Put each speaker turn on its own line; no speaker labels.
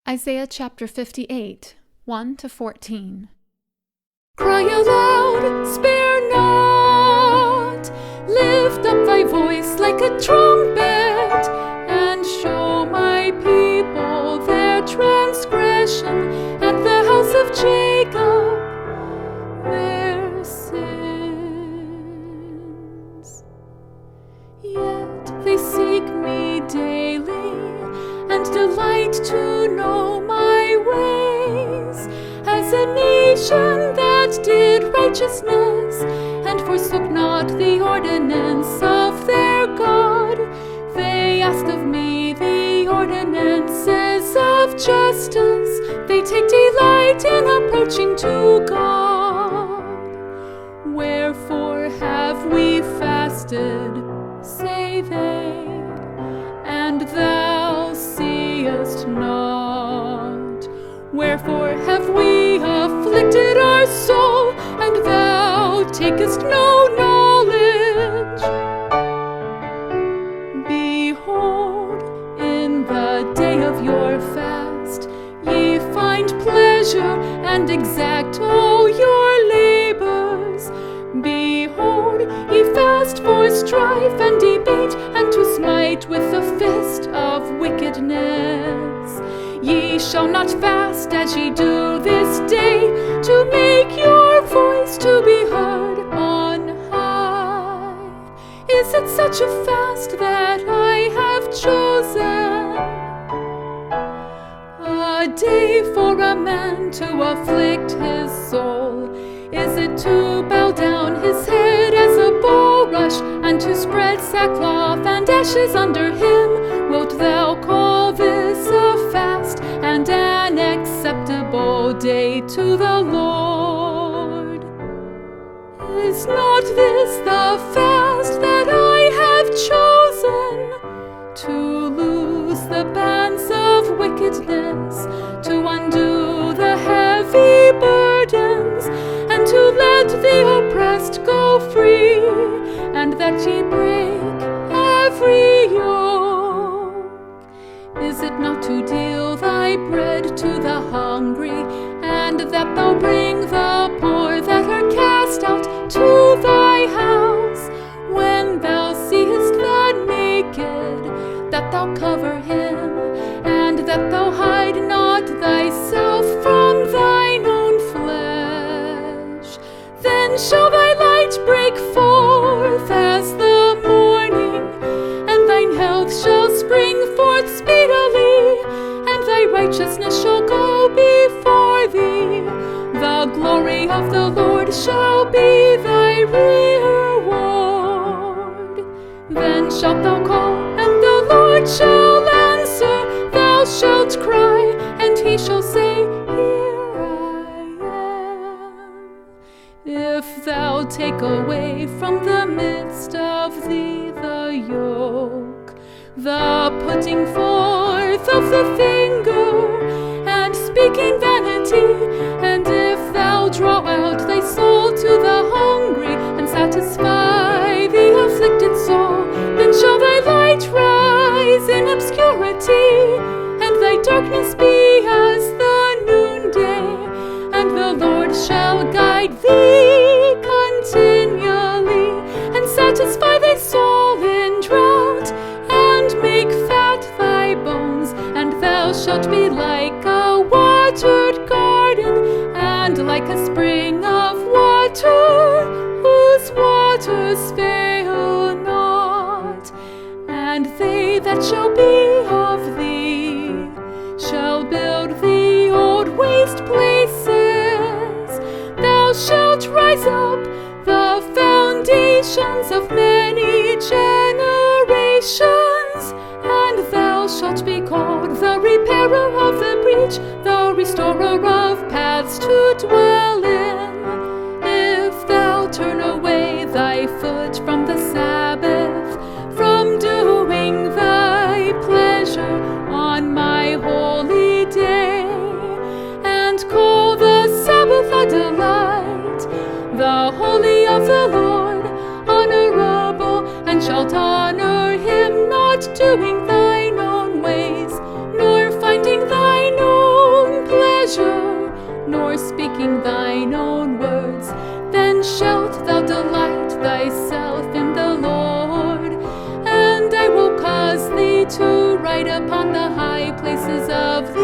Isaiah chapter 58, 1-14.
Cry aloud, spare not, lift up thy voice like a trumpet, and show my people their transgression, and the house of Jacob their sins. Yet they seek me daily, and delight to know my ways, as a nation that did righteousness, and forsook not the ordinance of their God. They ask of me the ordinances of justice, they take delight in approaching to God. Wherefore have we fasted, say they, and thou seest not? Wherefore have we afflicted our soul, and thou takest no knowledge? Behold, in the day of your fast ye find pleasure, and exact all your labors. Behold, ye fast for strife and debate, and to smite with the fist of wickedness. Ye shall not fast as ye do this day, to make your voice to be heard on high. Is it such a fast that I have chosen? A day for a man to afflict his soul. Is it to bow down his head as a bulrush, and to spread sackcloth and ashes under him? Wilt thou call this a fast, and an acceptable day to the Lord? Is not this the fast that I have chosen? To loose the bands of wickedness, to undo the heavy burdens, and to let the oppressed go free, and that ye break every yoke. Is it not to deal thy bread to the hungry, and that thou bring the poor that are cast out to thy house? When thou seest the naked, that thou cover him, and that thou hide not thyself from thine own flesh. Then shall thy light break forth as the morning, and thine health shall spring forth speedily, and thy righteousness shall go before thee. The glory of the Lord shall be thy reward. Then shalt thou call, and the Lord shall answer. Thou shalt cry, and he shall say, Here I am. If thou take away from the midst of thee the yoke, the putting forth of the finger, and speaking vanity, and if thou draw out thy soul to the hungry, and satisfy the afflicted soul, then shall thy light rise in obscurity, and thy darkness be as the noonday, and the Lord shall guide thee continually, and satisfy thy soul in drought, and make fat thy bones, and thou shalt be like a watered garden, and like a spring of water, whose waters fail not. And they that shall be of thee shall build the old waste places. Thou shalt rise up the foundations of many generations, and thou shalt be called the repairer of the breach, the restorer of paths to dwell in. If thou turn away thy foot from the Sabbath, from doing thy pleasure on my holy day, and call the Sabbath a delight, the holy of the Lord honorable, and shalt honor him, not doing thine own ways, nor finding thine own nor speaking thine own words, then shalt thou delight thyself in the Lord. And I will cause thee to ride upon the high places of